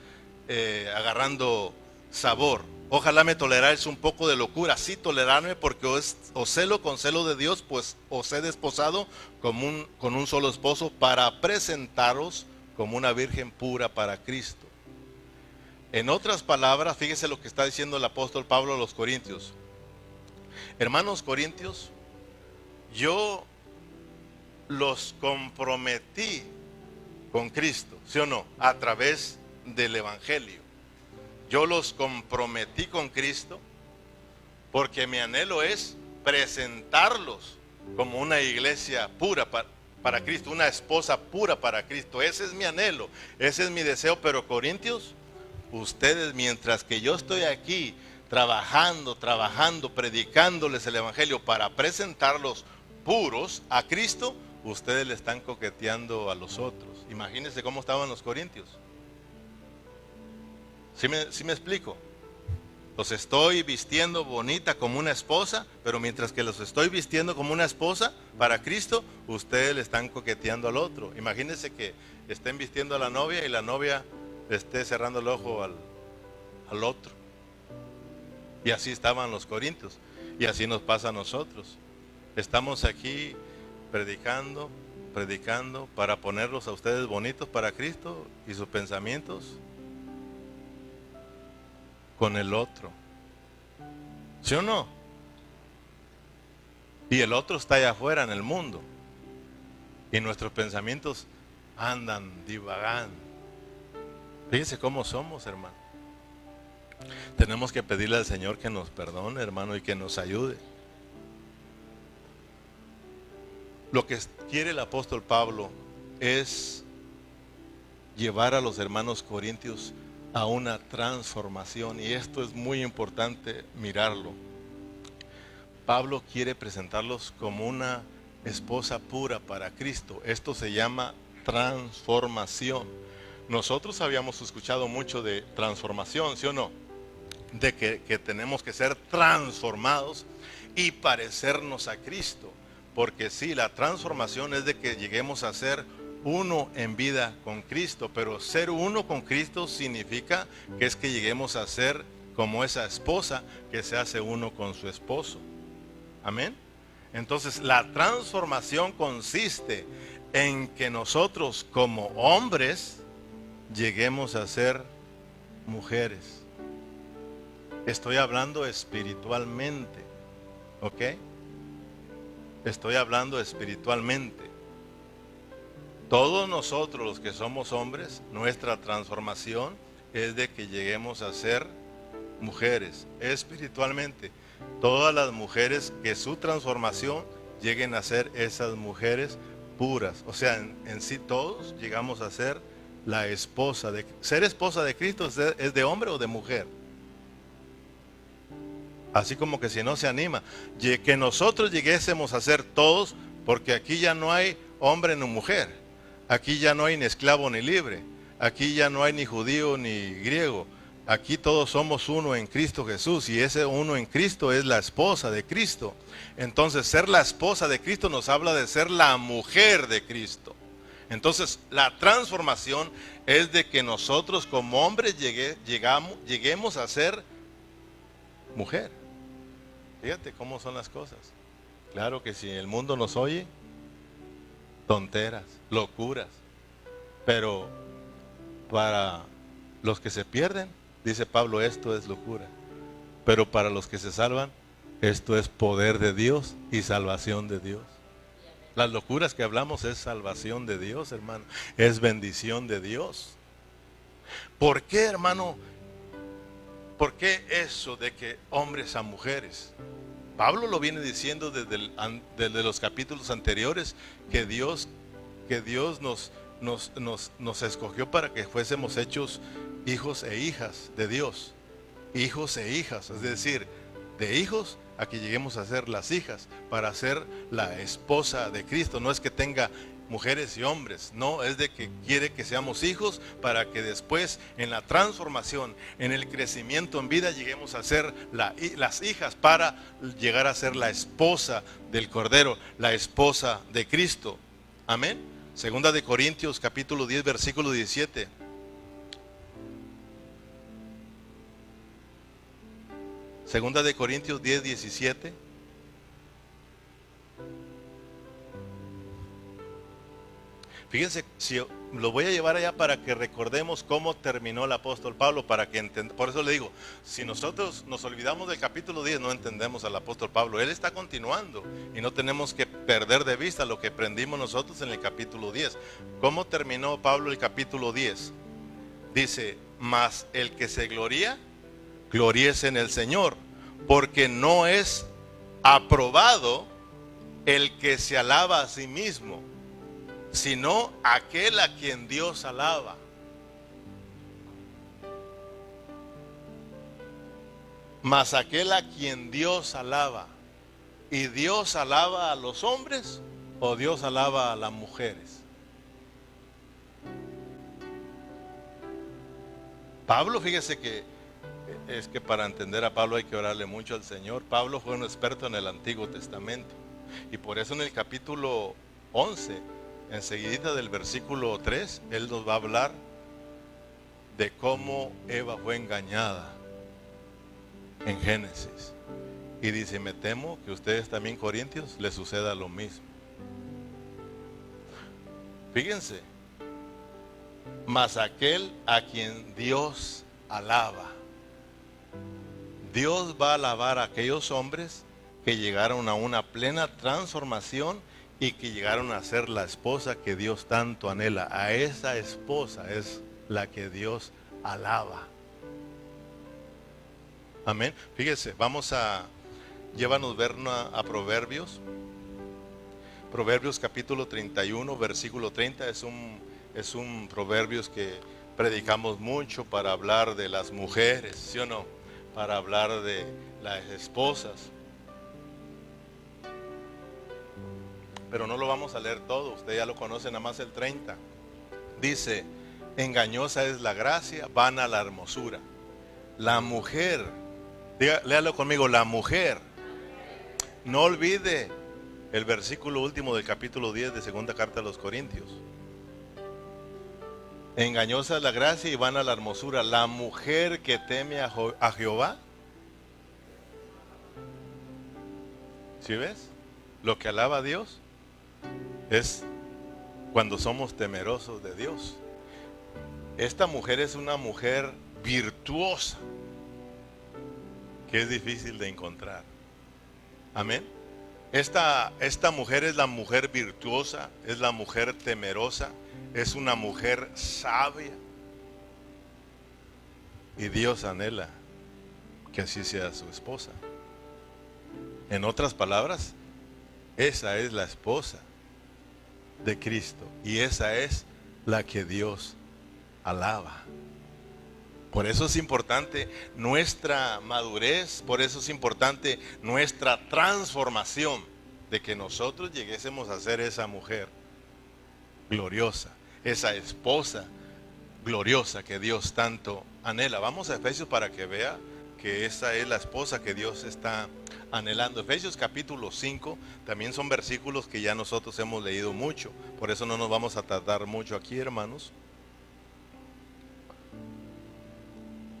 agarrando sabor. Ojalá me toleráis un poco de locura, sí tolerarme, porque os celo con celo de Dios, pues os he desposado con un solo esposo para presentaros como una virgen pura para Cristo. En otras palabras, fíjese lo que está diciendo el apóstol Pablo a los Corintios. Hermanos corintios, yo los comprometí con Cristo, ¿sí o no? A través del evangelio. Yo los comprometí con Cristo porque mi anhelo es presentarlos como una iglesia pura para Cristo, una esposa pura para Cristo. Ese es mi anhelo, ese es mi deseo. Pero corintios, ustedes, mientras que yo estoy aquí trabajando, predicándoles el evangelio para presentarlos puros a Cristo, ustedes le están coqueteando a los otros. Imagínense cómo estaban los corintios. ¿Sí me explico? Los estoy vistiendo bonita como una esposa, pero mientras que los estoy vistiendo como una esposa para Cristo, ustedes le están coqueteando al otro. Imagínense que estén vistiendo a la novia y la novia le esté cerrando el ojo al otro. Y así estaban los corintios, y así nos pasa a nosotros. Estamos aquí predicando para ponerlos a ustedes bonitos para Cristo y sus pensamientos con el otro. ¿Sí o no? y el otro está allá afuera en el mundo. Y nuestros pensamientos andan divagando. Fíjense cómo somos, hermano. Tenemos que pedirle al Señor que nos perdone, hermano, y que nos ayude. Lo que quiere el apóstol Pablo es llevar a los hermanos corintios a una transformación, y esto es muy importante mirarlo. Pablo quiere presentarlos como una esposa pura para Cristo. Esto se llama transformación. Nosotros habíamos escuchado mucho de transformación, ¿sí o no? De que tenemos que ser transformados y parecernos a Cristo. Porque sí, la transformación es de que lleguemos a ser uno en vida con Cristo, pero ser uno con Cristo significa que es que lleguemos a ser como esa esposa que se hace uno con su esposo. Amén. Entonces la transformación consiste en que nosotros como hombres lleguemos a ser mujeres. Estoy hablando espiritualmente, ¿ok? Estoy hablando espiritualmente. Todos nosotros los que somos hombres, nuestra transformación es de que lleguemos a ser mujeres espiritualmente. Todas las mujeres que su transformación lleguen a ser esas mujeres puras. O sea, en sí todos llegamos a ser la esposa de Cristo. Ser esposa de Cristo es de hombre o de mujer. Así como que si no se anima, que nosotros lleguésemos a ser todos, porque aquí ya no hay hombre ni mujer, aquí ya no hay ni esclavo ni libre, aquí ya no hay ni judío ni griego, aquí todos somos uno en Cristo Jesús, y ese uno en Cristo es la esposa de Cristo. Entonces ser la esposa de Cristo nos habla de ser la mujer de Cristo. Entonces la transformación es de que nosotros como hombres lleguemos a ser mujer. Fíjate cómo son las cosas. Claro que si el mundo nos oye, tonteras, locuras. Pero para los que se pierden, dice Pablo, esto es locura. Pero para los que se salvan, esto es poder de Dios y salvación de Dios. Las locuras que hablamos es salvación de Dios, hermano. Es bendición de Dios. ¿Por qué, hermano? ¿Por qué eso de que hombres a mujeres? Pablo lo viene diciendo desde los capítulos anteriores, que Dios nos escogió para que fuésemos hechos hijos e hijas de Dios. Hijos e hijas, es decir, de hijos a que lleguemos a ser las hijas, para ser la esposa de Cristo. No es que tenga mujeres y hombres, no, es de que quiere que seamos hijos para que después en la transformación, en el crecimiento en vida, lleguemos a ser las hijas para llegar a ser la esposa del Cordero, la esposa de Cristo. Amén. Segunda de Corintios capítulo 10 versículo 17. Segunda de Corintios 10, 17. Fíjense, si lo voy a llevar allá para que recordemos cómo terminó el apóstol Pablo, para que por eso le digo, si nosotros nos olvidamos del capítulo 10, no entendemos al apóstol Pablo. Él está continuando y no tenemos que perder de vista lo que aprendimos nosotros en el capítulo 10. ¿Cómo terminó Pablo el capítulo 10? Dice, mas el que se gloría, gloríese en el Señor, porque no es aprobado el que se alaba a sí mismo, sino aquel a quien Dios alaba. Mas aquel a quien Dios alaba. ¿Y Dios alaba a los hombres o Dios alaba a las mujeres? Pablo, fíjese que es que para entender a Pablo hay que orarle mucho al Señor. Pablo fue un experto en el Antiguo Testamento, y por eso en el capítulo 11, enseguidita del versículo 3, él nos va a hablar de cómo Eva fue engañada en Génesis. Y dice, me temo que ustedes también, corintios, les suceda lo mismo. Fíjense, mas aquel a quien Dios alaba. Dios va a alabar a aquellos hombres que llegaron a una plena transformación y que llegaron a ser la esposa que Dios tanto anhela. A esa esposa es la que Dios alaba. Amén. Fíjese, llévanos ver a Proverbios. Proverbios capítulo 31, versículo 30, es un proverbios que predicamos mucho para hablar de las mujeres, ¿sí o no? Para hablar de las esposas. Pero no lo vamos a leer todo, usted ya lo conoce, nada más el 30. Dice, engañosa es la gracia, vana la hermosura. La mujer, léalo conmigo, la mujer. No olvide el versículo último del capítulo 10 de segunda carta a los Corintios. Engañosa es la gracia y vana la hermosura. La mujer que teme a Jehová. ¿Sí ves? Lo que alaba a Dios es cuando somos temerosos de Dios. Esta mujer es una mujer virtuosa que es difícil de encontrar. Amén. Esta mujer es la mujer virtuosa, es la mujer temerosa, es una mujer sabia. Y Dios anhela que así sea su esposa. En otras palabras, esa es la esposa de Cristo y esa es la que Dios alaba. Por eso es importante nuestra madurez, por eso es importante nuestra transformación, de que nosotros lleguésemos a ser esa mujer gloriosa, esa esposa gloriosa que Dios tanto anhela. Vamos a Efesios para que vea que esa es la esposa que Dios está anhelando. Efesios capítulo 5, también son versículos que ya nosotros hemos leído mucho, por eso no nos vamos a tardar mucho aquí, hermanos.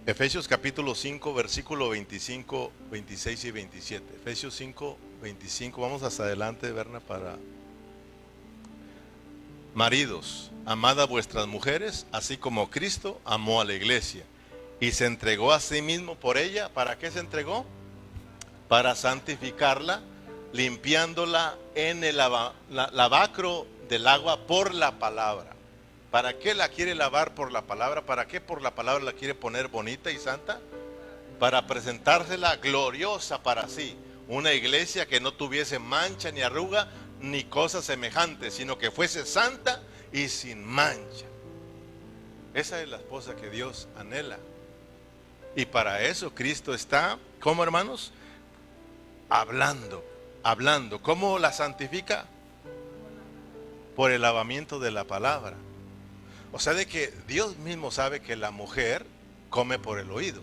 Efesios capítulo 5, versículo 25, 26 y 27. Efesios 5, 25. Vamos hasta adelante, Berna, para... Maridos, amad a vuestras mujeres, así como Cristo amó a la iglesia y se entregó a sí mismo por ella. ¿Para qué se entregó? Para santificarla, limpiándola en el lavacro del agua por la palabra. ¿Para qué la quiere lavar por la palabra? ¿Para qué por la palabra la quiere poner bonita y santa? Para presentársela gloriosa para sí. Una iglesia que no tuviese mancha ni arruga ni cosas semejantes, sino que fuese santa y sin mancha. Esa es la esposa que Dios anhela. Y para eso Cristo está, ¿cómo, hermanos? Hablando. ¿Cómo la santifica? Por el lavamiento de la palabra. O sea, de que Dios mismo sabe que la mujer come por el oído.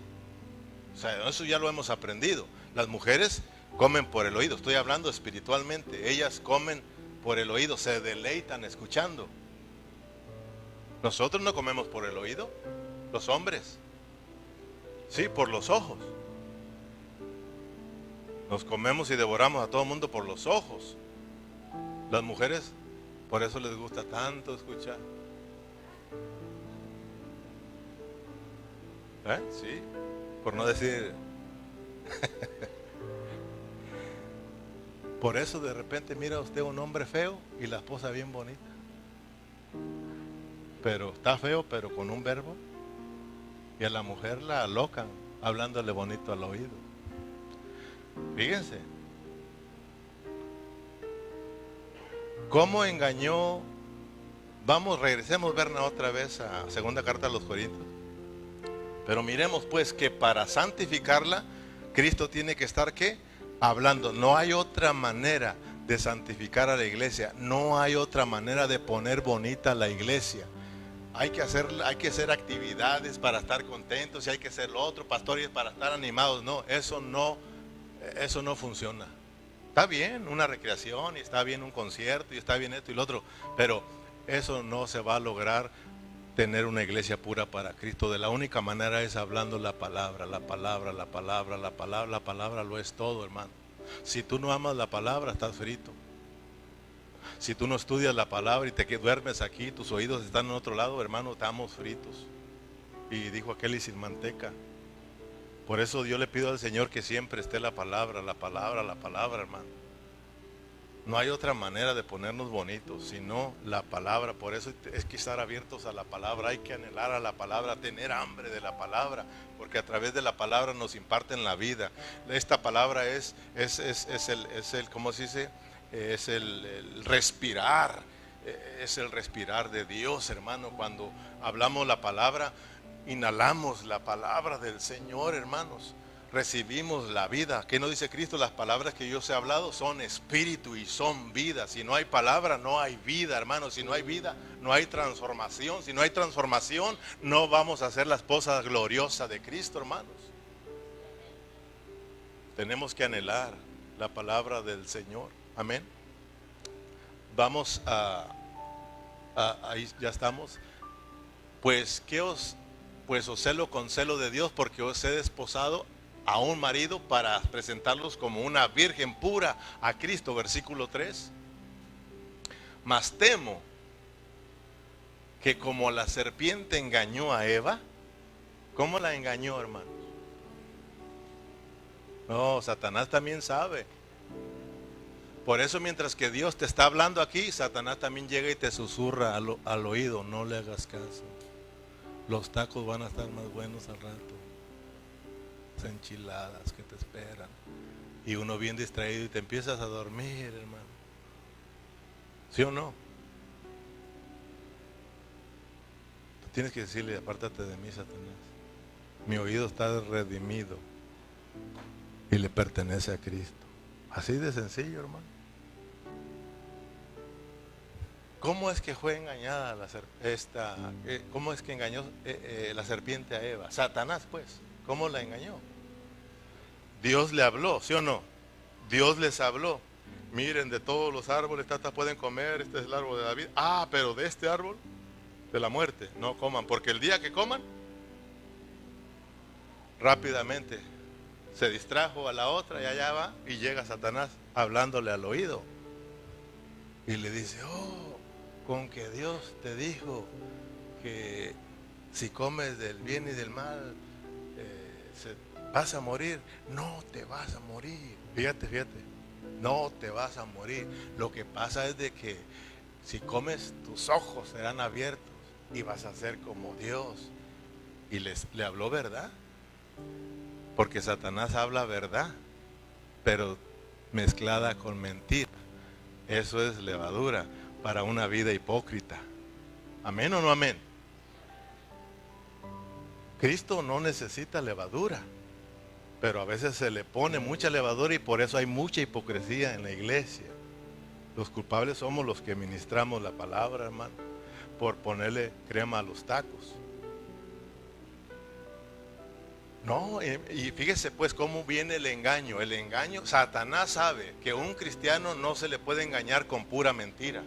O sea, eso ya lo hemos aprendido. Las mujeres comen por el oído. Estoy hablando espiritualmente. Ellas comen por el oído, se deleitan escuchando. Nosotros no comemos por el oído, los hombres. Sí, por los ojos. Nos comemos y devoramos a todo el mundo por los ojos. Las mujeres, por eso les gusta tanto escuchar. Sí, por no decir. Por eso de repente mira usted un hombre feo y la esposa bien bonita. Pero está feo, pero con un verbo. Y a la mujer la alocan hablándole bonito al oído. Fíjense. ¿Cómo engañó? Regresemos, Berna, otra vez a segunda carta a los Corintios. Pero miremos pues que para santificarla, Cristo tiene que estar, ¿qué? Hablando. No hay otra manera de santificar a la iglesia. No hay otra manera de poner bonita la iglesia. Hay que hacer actividades para estar contentos y hay que hacer lo otro, pastores, para estar animados. No, eso no funciona. Está bien una recreación y está bien un concierto y está bien esto y lo otro, pero eso no se va a lograr tener una iglesia pura para Cristo. De la única manera es hablando la palabra, la palabra, la palabra, la palabra. La palabra lo es todo, hermano. Si tú no amas la palabra, estás frito. Si tú no estudias la palabra y te duermes aquí, tus oídos están en otro lado, hermano, estamos fritos. Y dijo aquel, y sin manteca. Por eso yo le pido al Señor que siempre esté la palabra, hermano. No hay otra manera de ponernos bonitos, sino la palabra. Por eso es que estar abiertos a la palabra, hay que anhelar a la palabra, tener hambre de la palabra, porque a través de la palabra nos imparten la vida. Esta palabra es el ¿cómo se dice? Es el respirar, es el respirar de Dios, hermano. Cuando hablamos la palabra, inhalamos la palabra del Señor, hermanos. Recibimos la vida. ¿Qué nos dice Cristo? Las palabras que yo os he hablado son espíritu y son vida. Si no hay palabra, no hay vida, hermanos. Si no hay vida, no hay transformación. Si no hay transformación, no vamos a ser la esposa gloriosa de Cristo, hermanos. Tenemos que anhelar la palabra del Señor. Amén. Vamos ahí ya estamos. Pues os celo con celo de Dios, porque os he desposado a un marido para presentarlos como una virgen pura a Cristo. Versículo 3. Mas temo que como la serpiente engañó a Eva. ¿Cómo la engañó, hermanos? No, Satanás también sabe. Por eso mientras que Dios te está hablando aquí, Satanás también llega y te susurra al oído: no le hagas caso. Los tacos van a estar más buenos al rato. Las enchiladas que te esperan. Y uno bien distraído y te empiezas a dormir, hermano. ¿Sí o no? Tú tienes que decirle: apártate de mí, Satanás. Mi oído está redimido y le pertenece a Cristo. Así de sencillo, hermano. ¿Cómo es que fue engañada cómo es que engañó la serpiente a Eva? Satanás, pues. ¿Cómo la engañó? Dios le habló, ¿sí o no? Dios les habló. Miren, de todos los árboles pueden comer, este es el árbol de la vida. Ah, pero de este árbol de la muerte no coman, porque el día que coman, rápidamente se distrajo a la otra y allá va, y llega Satanás hablándole al oído. Y le dice: oh, con que Dios te dijo que si comes del bien y del mal, vas a morir. No te vas a morir. Fíjate, no te vas a morir. Lo que pasa es de que si comes, tus ojos serán abiertos y vas a ser como Dios. Y le habló verdad, porque Satanás habla verdad, pero mezclada con mentira. Eso es levadura para una vida hipócrita. ¿Amén o no amén? Cristo no necesita levadura, pero a veces se le pone mucha levadura y por eso hay mucha hipocresía en la iglesia. Los culpables somos los que ministramos la palabra, hermano, por ponerle crema a los tacos. No, y fíjese pues cómo viene el engaño. El engaño, Satanás sabe que un cristiano no se le puede engañar con pura mentira,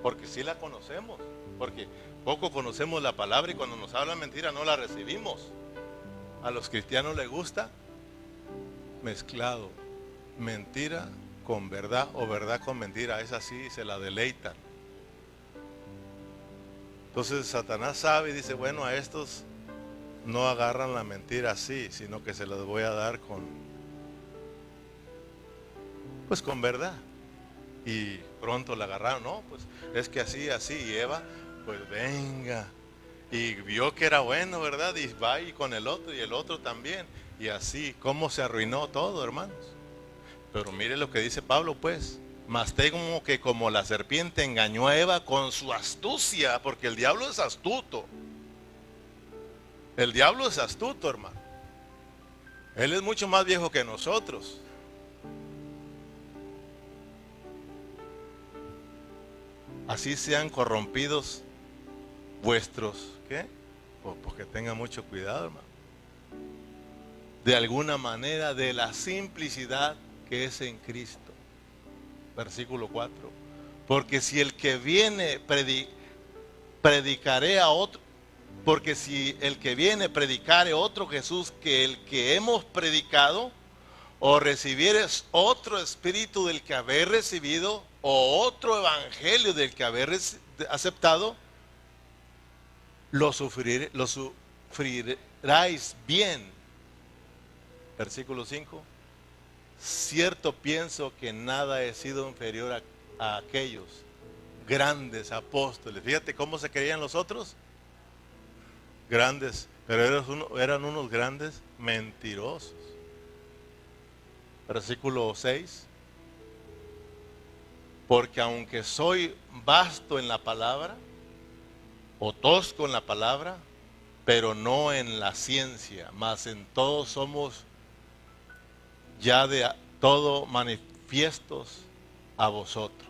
porque sí la conocemos, porque poco conocemos la palabra y cuando nos hablan mentira no la recibimos. A los cristianos les gusta mezclado, mentira con verdad o verdad con mentira, es así, se la deleitan. Entonces Satanás sabe y dice: bueno, a estos no agarran la mentira así, sino que se las voy a dar con verdad. Y pronto la agarraron. No, pues es que así, y Eva, pues venga, y vio que era bueno, ¿verdad? Y va y con el otro, y el otro también, y así, cómo se arruinó todo, hermanos. Pero mire lo que dice Pablo, pues: mas temo que como la serpiente engañó a Eva con su astucia, porque el diablo es astuto. El diablo es astuto, hermano. Él es mucho más viejo que nosotros. Así sean corrompidos vuestros, ¿qué? Pues que tengan mucho cuidado, hermano. De alguna manera, de la simplicidad que es en Cristo. Versículo 4. Porque si el que viene predicaré a otro, porque si el que viene predicare otro Jesús que el que hemos predicado, o recibieres otro espíritu del que habéis recibido, o otro evangelio del que habéis aceptado, lo sufriráis bien. versículo 5. Cierto pienso que nada he sido inferior a aquellos grandes apóstoles. Fíjate cómo se creían los otros. Grandes, pero eran unos grandes mentirosos. Versículo 6. Porque aunque soy vasto en la palabra, o tosco en la palabra, pero no en la ciencia, mas en todo somos ya de todo manifiestos a vosotros.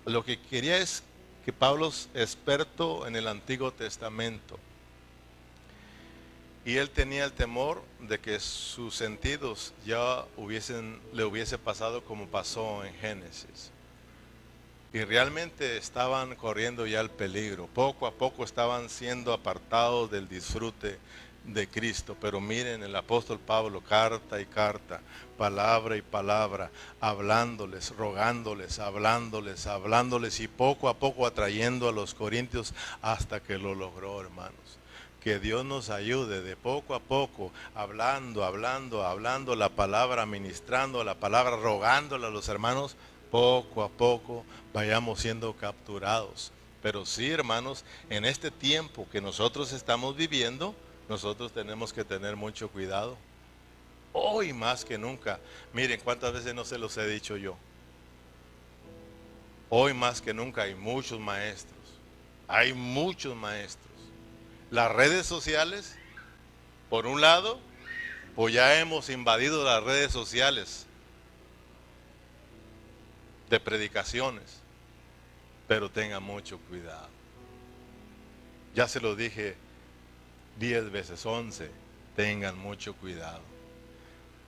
Lo que quería es que Pablo es experto en el Antiguo Testamento. Y él tenía el temor de que sus sentidos ya le hubiese pasado como pasó en Génesis. Y realmente estaban corriendo ya el peligro. Poco a poco estaban siendo apartados del disfrute de Cristo. Pero miren, el apóstol Pablo, carta y carta, palabra y palabra, hablándoles, rogándoles, hablándoles y poco a poco atrayendo a los corintios hasta que lo logró, hermanos. Que Dios nos ayude de poco a poco, hablando la palabra, ministrando la palabra, rogándole a los hermanos. Poco a poco vayamos siendo capturados. Pero sí, hermanos, en este tiempo que nosotros estamos viviendo, nosotros tenemos que tener mucho cuidado. Hoy más que nunca. Miren cuántas veces no se los he dicho yo. Hoy más que nunca hay muchos maestros. Hay muchos maestros. Las redes sociales, por un lado, pues ya hemos invadido las redes sociales de predicaciones, pero tengan mucho cuidado. Ya se lo dije 10 veces, 11, tengan mucho cuidado.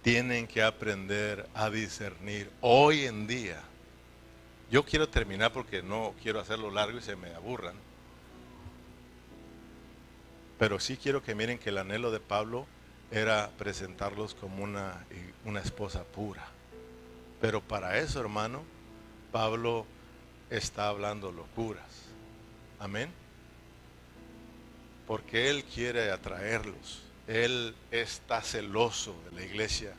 Tienen que aprender a discernir hoy en día. Yo quiero terminar porque no quiero hacerlo largo y se me aburran. Pero sí quiero que miren que el anhelo de Pablo era presentarlos como una esposa pura. Pero para eso, hermano, Pablo está hablando locuras. Amén. Porque él quiere atraerlos. Él está celoso de la iglesia.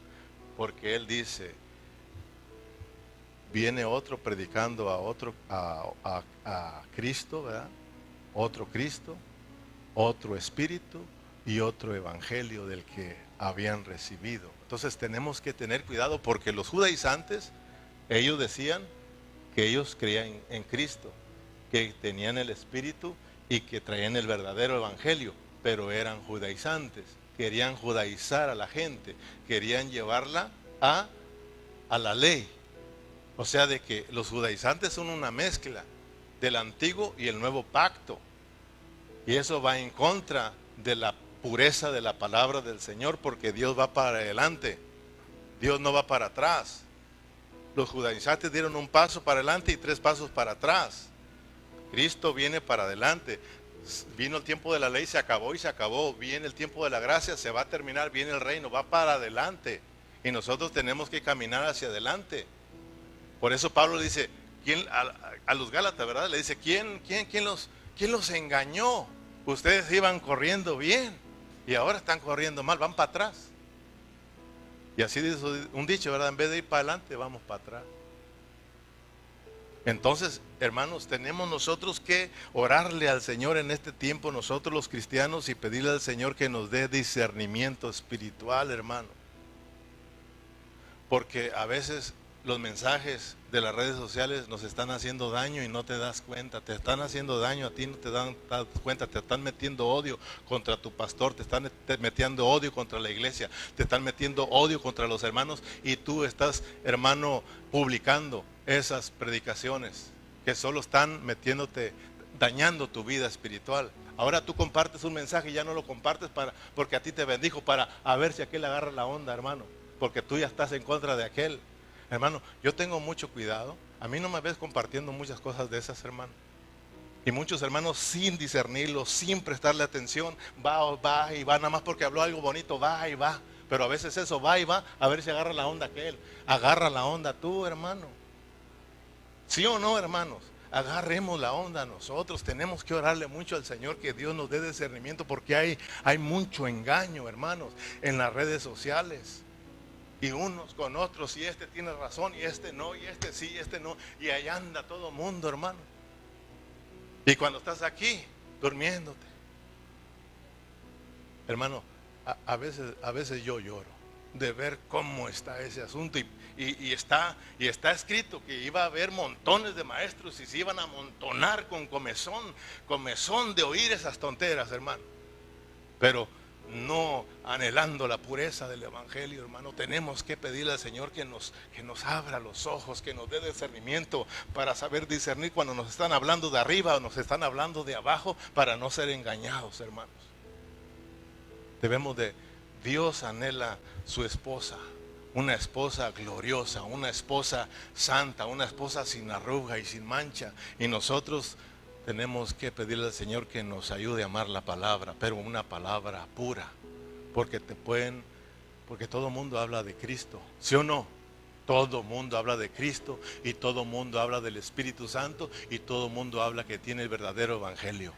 Porque él dice, viene otro predicando a Cristo, ¿verdad? Otro Cristo, otro espíritu y otro evangelio del que habían recibido. Entonces tenemos que tener cuidado porque los judaizantes, ellos decían que ellos creían en Cristo, que tenían el espíritu y que traían el verdadero evangelio, pero eran judaizantes, querían judaizar a la gente, querían llevarla a la ley. O sea, de que los judaizantes son una mezcla del antiguo y el nuevo pacto. Y eso va en contra de la pureza de la palabra del Señor, porque Dios va para adelante, Dios no va para atrás. Los judaizantes dieron un paso para adelante y 3 pasos para atrás. Cristo viene para adelante. Vino el tiempo de la ley, se acabó y se acabó. Viene el tiempo de la gracia, se va a terminar, viene el reino, va para adelante. Y nosotros tenemos que caminar hacia adelante. Por eso Pablo dice, a los Gálatas, ¿verdad? Le dice, ¿quién los engañó? Ustedes iban corriendo bien y ahora están corriendo mal, van para atrás. Y así dice un dicho, ¿verdad? En vez de ir para adelante, vamos para atrás. Entonces, hermanos, tenemos nosotros que orarle al Señor en este tiempo, nosotros los cristianos, y pedirle al Señor que nos dé discernimiento espiritual, hermano. Porque a veces los mensajes de las redes sociales nos están haciendo daño y no te das cuenta. Te están haciendo daño a ti, no te das cuenta. Te están metiendo odio contra tu pastor, te están metiendo odio contra la iglesia, te están metiendo odio contra los hermanos, y tú estás, hermano, publicando esas predicaciones que solo están dañando tu vida espiritual. Ahora tú compartes un mensaje y ya no lo compartes porque a ti te bendijo, para a ver si aquel agarra la onda, hermano, porque tú ya estás en contra de aquel. Hermano, yo tengo mucho cuidado. A mí no me ves compartiendo muchas cosas de esas, hermano. Y muchos hermanos, sin discernirlo, sin prestarle atención, va y va, nada más porque habló algo bonito, va y va. Pero a veces eso va y va, a ver si agarra la onda aquel. Agarra la onda tú, hermano. ¿Sí o no, hermanos? agarremos la onda nosotros. Tenemos que orarle mucho al Señor que Dios nos dé discernimiento, porque hay mucho engaño, hermanos, en las redes sociales. Y unos con otros, y este tiene razón, y este no, y este sí, y este no. Y ahí anda todo mundo, hermano. Y cuando estás aquí, durmiéndote, hermano, a veces yo lloro de ver cómo está ese asunto. Y está escrito que iba a haber montones de maestros y se iban a amontonar con comezón de oír esas tonteras, hermano. Pero no anhelando la pureza del evangelio, hermano. Tenemos que pedirle al Señor que nos abra los ojos, que nos dé discernimiento para saber discernir cuando nos están hablando de arriba o nos están hablando de abajo, para no ser engañados, hermanos. Dios anhela su esposa, una esposa gloriosa, una esposa santa, una esposa sin arruga y sin mancha. Y nosotros tenemos que pedirle al Señor que nos ayude a amar la palabra, pero una palabra pura, porque todo el mundo habla de Cristo, ¿sí o no? Todo el mundo habla de Cristo, y todo el mundo habla del Espíritu Santo, y todo el mundo habla que tiene el verdadero evangelio.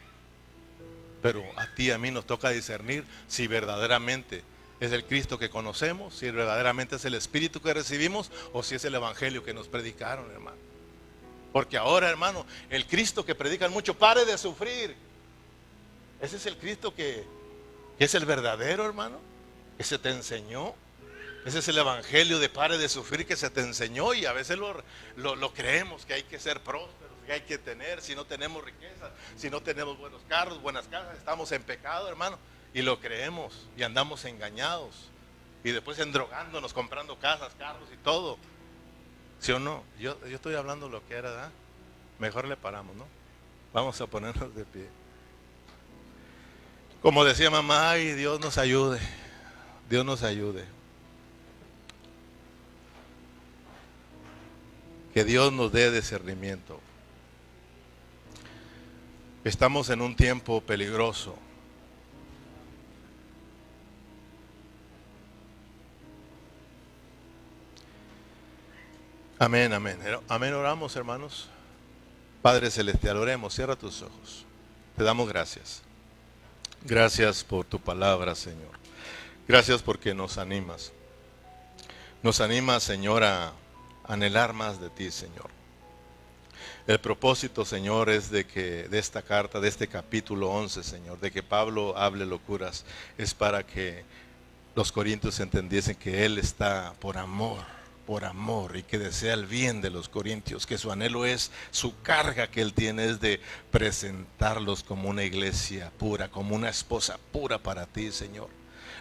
Pero a ti y a mí nos toca discernir si verdaderamente es el Cristo que conocemos, si verdaderamente es el Espíritu que recibimos, o si es el evangelio que nos predicaron, hermano. Porque ahora, hermano, el Cristo que predican mucho, pare de sufrir. Ese es el Cristo que es el verdadero, hermano, que se te enseñó. Ese es el evangelio de pare de sufrir que se te enseñó. Y a veces lo creemos, que hay que ser prósperos, que hay que tener. Si no tenemos riqueza, si no tenemos buenos carros, buenas casas, estamos en pecado, hermano. Y lo creemos y andamos engañados. Y después endrogándonos, comprando casas, carros y todo. ¿Sí o no? Yo estoy hablando lo que era, ¿verdad? Mejor le paramos, ¿no? Vamos a ponernos de pie. Como decía mamá, ay, Dios nos ayude. Dios nos ayude. Que Dios nos dé discernimiento. Estamos en un tiempo peligroso. Amén, amén. Amén, oramos, hermanos. Padre celestial, oremos, cierra tus ojos. Te damos gracias. Gracias por tu palabra, Señor. Gracias porque nos animas. Nos animas, Señor, a anhelar más de ti, Señor. El propósito, Señor, es de esta carta, de este capítulo 11, Señor, de que Pablo hable locuras, es para que los corintios entendiesen que él está por amor, y que desea el bien de los corintios, que su anhelo es, su carga que él tiene es de presentarlos como una iglesia pura, como una esposa pura para ti, Señor.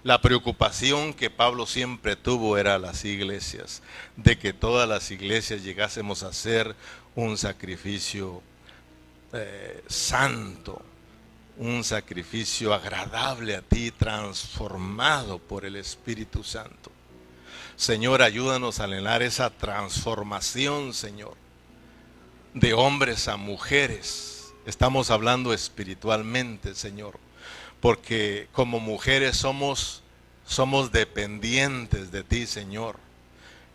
La preocupación que Pablo siempre tuvo era las iglesias, de que todas las iglesias llegásemos a ser un sacrificio santo, un sacrificio agradable a ti, transformado por el Espíritu Santo. Señor, ayúdanos a anhelar esa transformación, Señor, de hombres a mujeres. Estamos hablando espiritualmente, Señor, porque como mujeres somos dependientes de ti, Señor.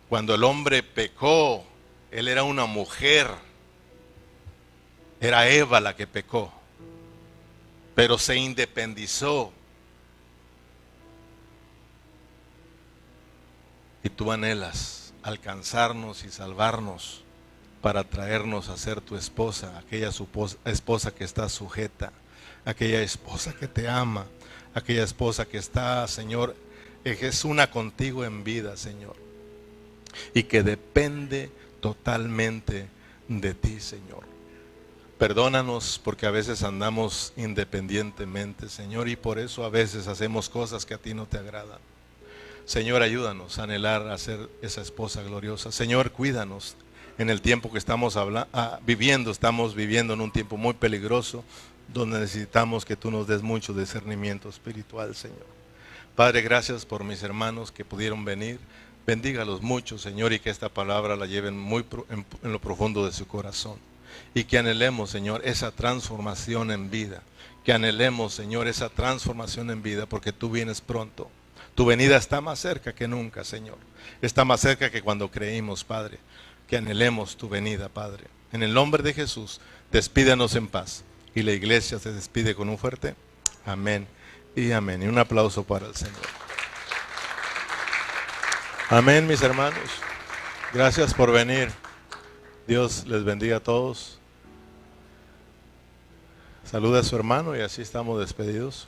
Cuando el hombre pecó, él era una mujer, era Eva la que pecó, pero se independizó. Y tú anhelas alcanzarnos y salvarnos para traernos a ser tu esposa, aquella esposa que está sujeta, aquella esposa que te ama, aquella esposa que está, Señor, que es una contigo en vida, Señor, y que depende totalmente de ti, Señor. Perdónanos porque a veces andamos independientemente, Señor, y por eso a veces hacemos cosas que a ti no te agradan. Señor, ayúdanos a anhelar a ser esa esposa gloriosa. Señor, cuídanos en el tiempo que estamos viviendo. Estamos viviendo en un tiempo muy peligroso, donde necesitamos que tú nos des mucho discernimiento espiritual, Señor. Padre, gracias por mis hermanos que pudieron venir. Bendígalos mucho, Señor, y que esta palabra la lleven muy en lo profundo de su corazón. Y que anhelemos, Señor, esa transformación en vida. Que anhelemos, Señor, esa transformación en vida, porque tú vienes pronto. Tu venida está más cerca que nunca, Señor. Está más cerca que cuando creímos, Padre. Que anhelemos tu venida, Padre. En el nombre de Jesús, despídanos en paz. Y la iglesia se despide con un fuerte amén y amén. Y un aplauso para el Señor. Amén, mis hermanos. Gracias por venir. Dios les bendiga a todos. Saluda a su hermano y así estamos despedidos.